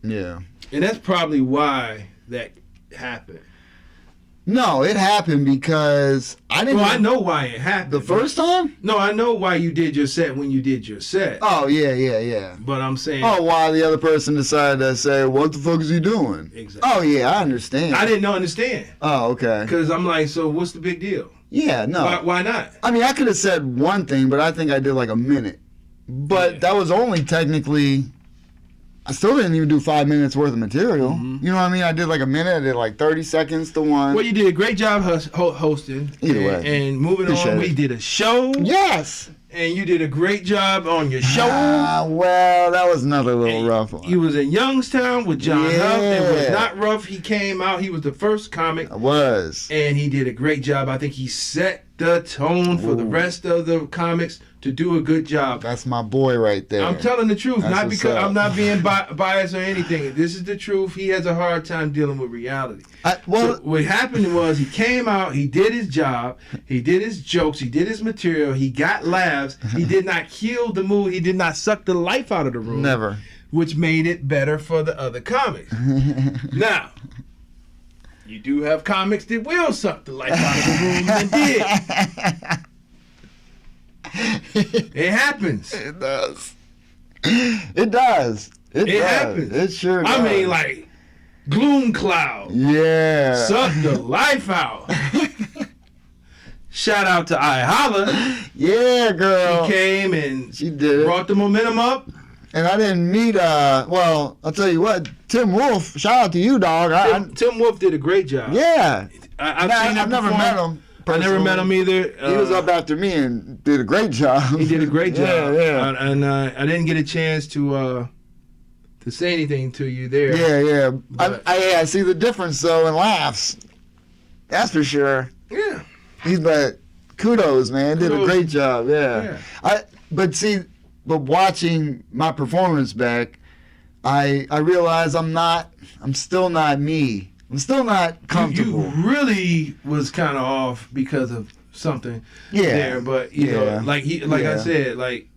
Yeah. and that's probably why that happened. No, it happened because I didn't. Well, I know why it happened. The first time? No, I know why you did your set when you did your set. Oh, yeah. But I'm saying. Oh, why the other person decided to say, what the fuck is he doing? Exactly. Oh, yeah, I understand. I didn't understand. Oh, okay. Because I'm like, so what's the big deal? Yeah, no. Why not? I mean, I could have said one thing, but I think I did like a minute. But that was only technically, I still didn't even do 5 minutes worth of material. You know what I mean? I did like a minute. I did like 30 seconds to one. Well, you did a great job hosting. Either way. And moving Appreciate on, it. we did a show. Yes. And you did a great job on your show. Well, that was another little rough one. You was in Youngstown with John Huff. It was Yeah. not rough. He came out. He was the first comic. I was. And he did a great job. I think he set the tone for the rest of the comics to do a good job. That's my boy right there. I'm telling the truth, That's not what's because up. I'm not being biased or anything. This is the truth. He has a hard time dealing with reality. Well, So what happened was he came out, he did his job, he did his jokes, he did his material, he got laughs. He did not kill the mood. He did not suck the life out of the room. never. Which made it better for the other comics. Now, you do have comics that will suck the life out of the room and did. It happens. It does. It does. It does. happens. It sure does. I mean, like, Gloom Cloud. Yeah. Suck the life out. Shout out to I Holla. Yeah, girl. She came and She did it. brought the momentum up. And I didn't meet, well, I'll tell you what, Tim Wolf, shout out to you, dog. Tim Wolf did a great job. Yeah. I've seen him I've never perform. met him. I never met him either. He was up after me and did a great job. He did a great job. Yeah. And I didn't get a chance to say anything to you there. Yeah. But- I see the difference, though, in laughs. That's for sure. Yeah. But kudos, man. Did a Kudos. great job. Yeah. But watching my performance back, I realize I'm still not me. I'm still not comfortable. You really was kind of off because of something Yeah. there, but you know, Yeah. I Yeah. said, like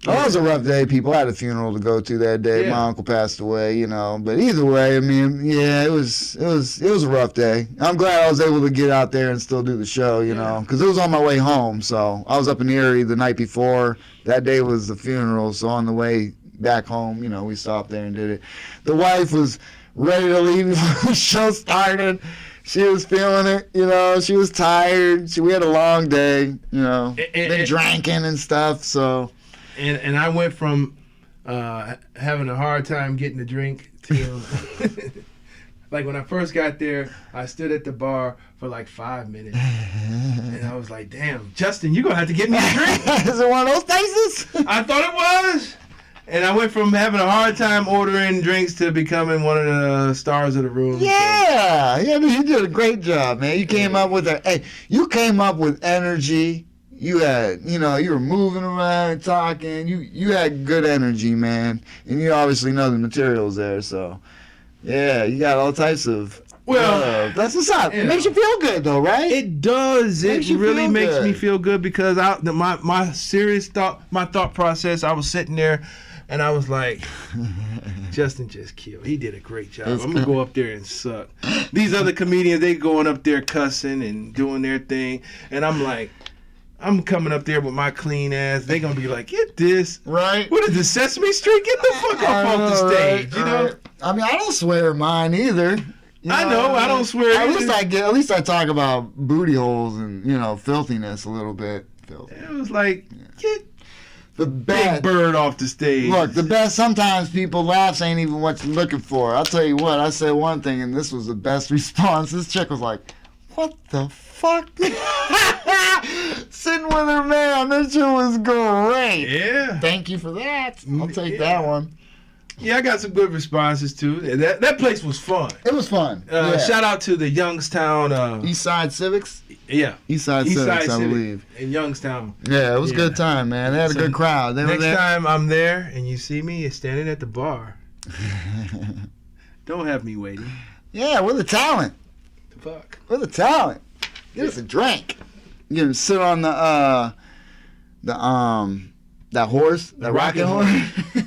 Oh, it was a rough day, people. I had a funeral to go to that day. Yeah. My uncle passed away, you know. But either way, I mean, yeah, it was a rough day. I'm glad I was able to get out there and still do the show, you know, because it was on my way home. So I was up in Erie the night before. That day was the funeral. So on the way back home, you know, we stopped there and did it. The wife was ready to leave before the show started. She was feeling it, you know. She was tired. We had a long day, you know. Been drinking and stuff, so. And I went from having a hard time getting a drink to like when I first got there, I stood at the bar for like 5 minutes, and I was like, "Damn, Justin, you're gonna have to get me a drink." Is it one of those places? I thought it was. And I went from having a hard time ordering drinks to becoming one of the stars of the room. Yeah, you did a great job, man. You came up with you came up with energy. You had, you know, you were moving around and talking. You had good energy, man. And you obviously know the materials there, so yeah, you got all types of. Well, that's what's up. you It makes know. you feel good, though, right? It does. It Makes you really feel makes good. me feel good because my serious thought process. I was sitting there, and I was like, Justin just killed. He did a great job. I'm gonna go up there and suck. These other comedians, they going up there cussing and doing their thing, and I'm like, I'm coming up there with my clean ass. They gonna be like, get this. Right. What is this, Sesame Street? Get the fuck off the stage. You know. Right. I mean, I don't swear in mine either. You I know. I don't swear At either. least I talk about booty holes and, you know, filthiness a little bit. Filthy. It was like, get The Big best. Bird off the stage. Look, the best. Sometimes people laughs ain't even what you're looking for. I'll tell you what. I said one thing, and this was the best response. This chick was like, "What the fuck?" Sitting with her man. That shit was great. Yeah. Thank you for that. I'll take that one. Yeah, I got some good responses too. That place was fun. It was fun. Shout out to the Youngstown. East Side Civics. Yeah. East Side Civics, I Civic believe. in Youngstown. Yeah, it was a Yeah. good time, man. They had a So good crowd. They were Next there. time I'm there and you see me, you're standing at the bar. Don't have me waiting. Yeah, we're the talent. The fuck. We're the talent. Get us a drink. You can sit on that horse, that rocking rocking horse.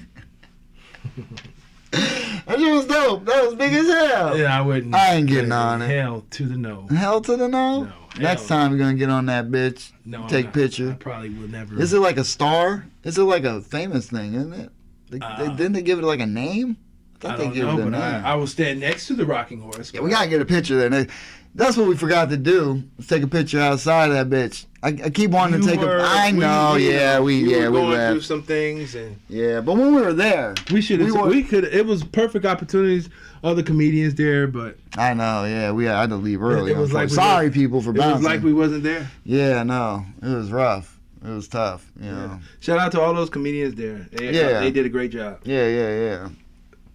That shit was dope. dope. That was big as hell. Yeah, I wouldn't. I ain't getting on it. Hell to the no. Hell to the no? No. Next hell. time we're gonna get on that bitch. No, I'm Take not. picture. I probably will never. Is it like a star? Is it like a famous thing, isn't it? Didn't they give it like a name? I I thought they don't gave know, it a but name. I will stand next to the rocking horse. Yeah, we gotta get a picture there. That's what we forgot to do. Let's take a picture outside of that bitch. I keep wanting to take a. I know, we were going left. through some things, and Yeah, but when we were there, we should have. were- We could. It was perfect opportunities. Other comedians there, but I know, yeah, we had to leave early. It was like we Sorry, people, for it was bouncing. like we wasn't there. Yeah, no, it was rough. It was tough, you know. Shout out to all those comedians there. They did a great job. Yeah.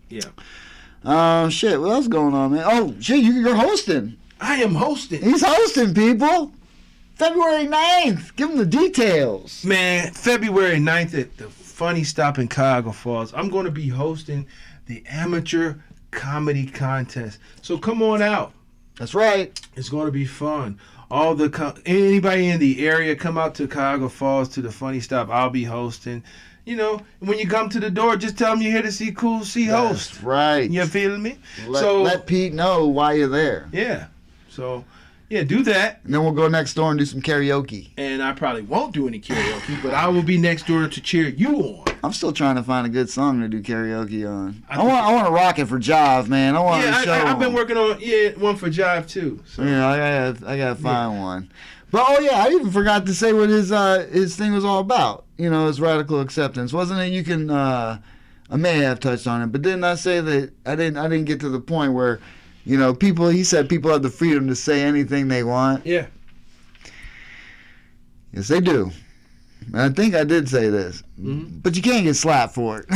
Yeah. Shit, what else going on, man? Oh, shit, you're hosting. I am hosting. He's hosting, people. February 9th. Give him the details. Man, February 9th at the Funny Stop in Cuyahoga Falls, I'm going to be hosting the Amateur Comedy Contest. So come on out. That's right. It's going to be fun. Anybody in the area, come out to Cuyahoga Falls to the Funny Stop. I'll be hosting. You know, when you come to the door, just tell them you're here to see Cool C host. That's right. You feeling me? Let Pete know why you're there. Yeah. So, yeah, do that. And then we'll go next door and do some karaoke. And I probably won't do any karaoke, but I will be next door to cheer you on. I'm still trying to find a good song to do karaoke on. I want to rock it for Jive, man. I want to show I've been him. working on one for Jive too. So. Yeah, I gotta find one. But I even forgot to say what his thing was all about. You know, his radical acceptance, wasn't it? You can. I may have touched on it, but didn't I say that I didn't get to the point where, you know, people. He said people have the freedom to say anything they want. Yeah. Yes, they do. And I think I did say this, but you can't get slapped for it.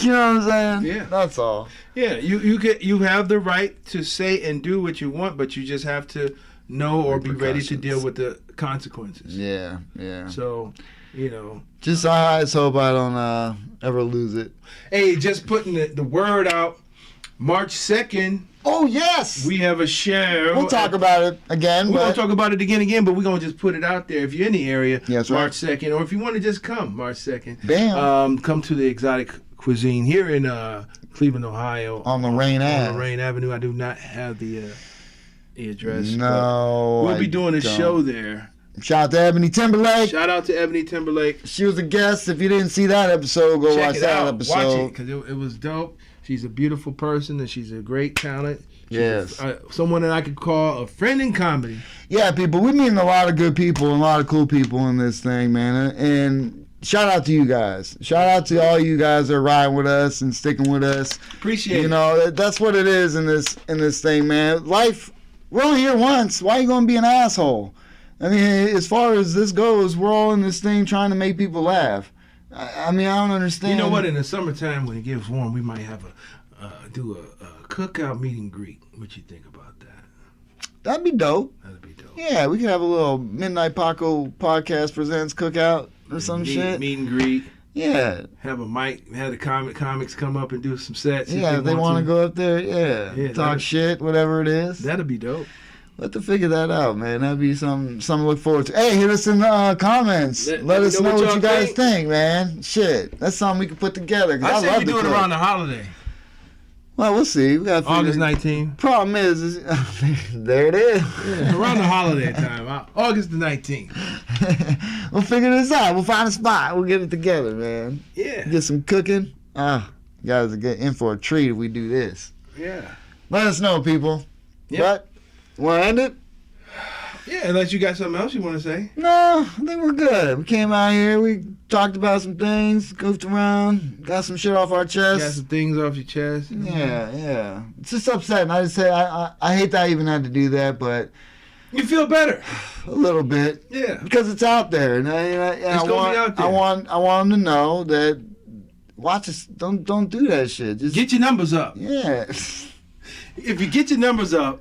You know what I'm saying? Yeah. That's all. Yeah, you have the right to say and do what you want, but you just have to know or be ready to deal with the consequences. Yeah. So, you know. Just I just hope I don't ever lose it. Hey, just putting the word out. March 2nd, Oh yes. we have a show. We'll talk about it again. We're going But to talk about it again, but we're going to just put it out there. If you're in the area, Yeah, that's right. March 2nd, or if you want to just come, March 2nd. Bam. Come to the Exotic Cuisine here in Cleveland, Ohio. on Lorraine on Ave. Lorraine Avenue. I do not have the address. No. but we'll be I doing a don't. show there. Shout out to Ebony Timberlake. Shout out to Ebony Timberlake. She was a guest. If you didn't see that episode, go Check watch it that out. episode. Watch it because it was dope. She's a beautiful person and she's a great talent. She's Yes. someone that I could call a friend in comedy. Yeah, people. We're meeting a lot of good people and a lot of cool people in this thing, man. And shout out to you guys. Shout out to all you guys that are riding with us and sticking with us. Appreciate You it. know, that's what it is in this thing, man. Life, we're only here once. Why are you gonna be an asshole? I mean, as far as this goes, we're all in this thing trying to make people laugh. I mean, I don't understand. You know what? In the summertime when it gets warm, we might have do a cookout meet and greet. What you think about that? That'd be dope. That'd be dope. Yeah, we could have a little Midnight Paco podcast presents cookout or some shit. Meet and greet. Yeah, Have a mic. Have the comics come up and do some sets. if yeah. If they want to go up there, Yeah, talk that'd- shit, whatever it is. That'd be dope. We'll have to figure that out, man. That'd be something to look forward to. Hey, hit us in the comments. Let us know what y'all you guys think. think, man. Shit, that's something we can put together. 'Cause I say love we to do it cook. around the holiday. Well, we'll see. We got August 19th. Problem is there it is. Around the holiday time. August the 19th. We'll figure this out. We'll find a spot. We'll get it together, man. Yeah. Get some cooking. You guys are getting in for a treat if we do this. Yeah. Let us know, people. Yep. But, want to end it? Yeah, unless you got something else you want to say. No, I think we're good. We came out here, we talked about some things, goofed around, got some shit off our Got chest. some things off your chest. Yeah. It's just upsetting. I just say I hate that I even had to do that, but You feel better. a little bit Yeah. because it's out there, and I It's gonna be out there. I want them to know that watch us. Don't do that shit. Just Get your numbers up. yeah. If you get your numbers up,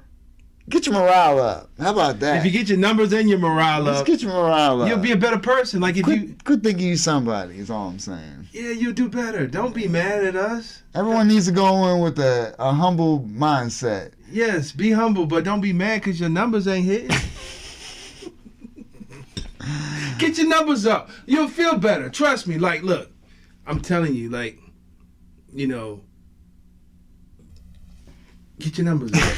Get your morale up. How about that? if you get your numbers and your morale Let's up, get your morale up. you'll be a better person. Like if you, Quit thinking you somebody. Is all I'm saying. yeah, you'll do better. Don't be mad at us. Everyone needs to go in with a humble mindset. Yes, be humble, but don't be mad because your numbers ain't hitting. Get your numbers up. You'll feel better. Trust me. Like, look, I'm telling you, like, you know, Get your numbers up.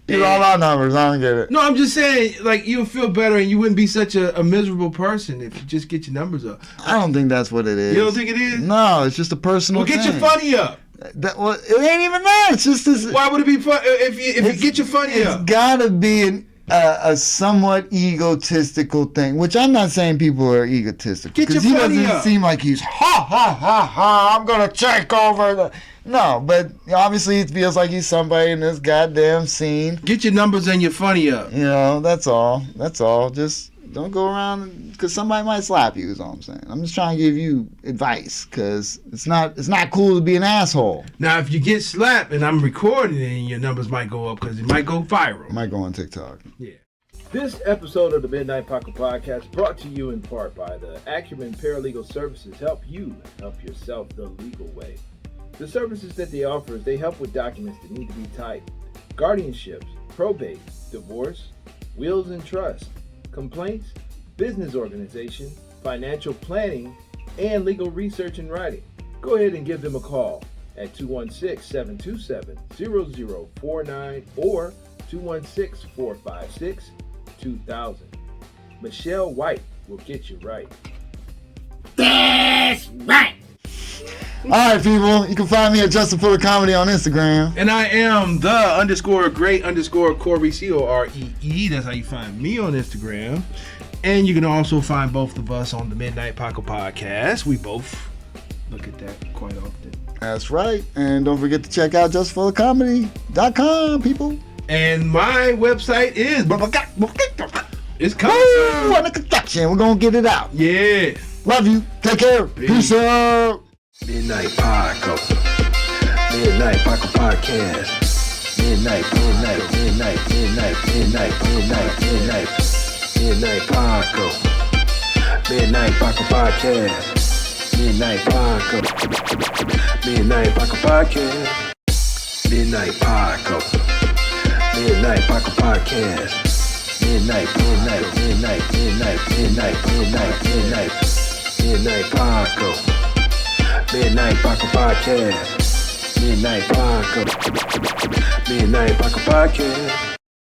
Get all our numbers. I don't get it. No, I'm just saying, like, you'll feel better and you wouldn't be such a miserable person if you just get your numbers up. I don't think that's what it is. You don't think it is? No, it's just a personal Well, get thing. your funny up. Well, it ain't even that. It's just this. Why would it be fun if you get your funny It's up? gotta be a somewhat egotistical thing, which I'm not saying people are egotistical. Get your Because he funny doesn't up. seem like he's ha ha ha ha. I'm gonna take over the. No, but obviously it feels like he's somebody in this goddamn scene. Get your numbers and your funny up. You know, that's all. That's all. Just don't go around because somebody might slap you. Is all I'm saying. I'm just trying to give you advice because it's not cool to be an asshole. Now, if you get slapped and I'm recording it, your numbers might go up because it might go viral. I might go on TikTok. Yeah. This episode of the Midnight Pocket Podcast brought to you in part by the Acumen Paralegal Services help you help yourself the legal way. The services that they offer is they help with documents that need to be typed, guardianships, probate, divorce, wills and trust, complaints, business organization, financial planning, and legal research and writing. Go ahead and give them a call at 216-727-0049 or 216-456-2000. Michelle White will get you right. All right, people. You can find me at Justin Fuller Comedy on Instagram. And I am the _great_Corey, COREE. That's how you find me on Instagram. And you can also find both of us on the Midnight Pocket Podcast. We both look at that quite often. That's right. And don't forget to check out justfullercomedy.com, people. And my website is it's coming Woo! soon. On the construction. We're going to get it out. Yeah. Love you. Take care. Peace out. Midnight Podcast. Midnight Pocket Podcast. Midnight Podcast. Midnight Podcast. Midnight Pocket Podcast. Midnight Podcast. Midnight Pocket Podcast. Midnight Podcast. Midnight Pocket Podcast. Midnight Podcast. Midnight Podcast. Midnight Pocket Podcast. Midnight Podcast. Midnight Pocket Podcast.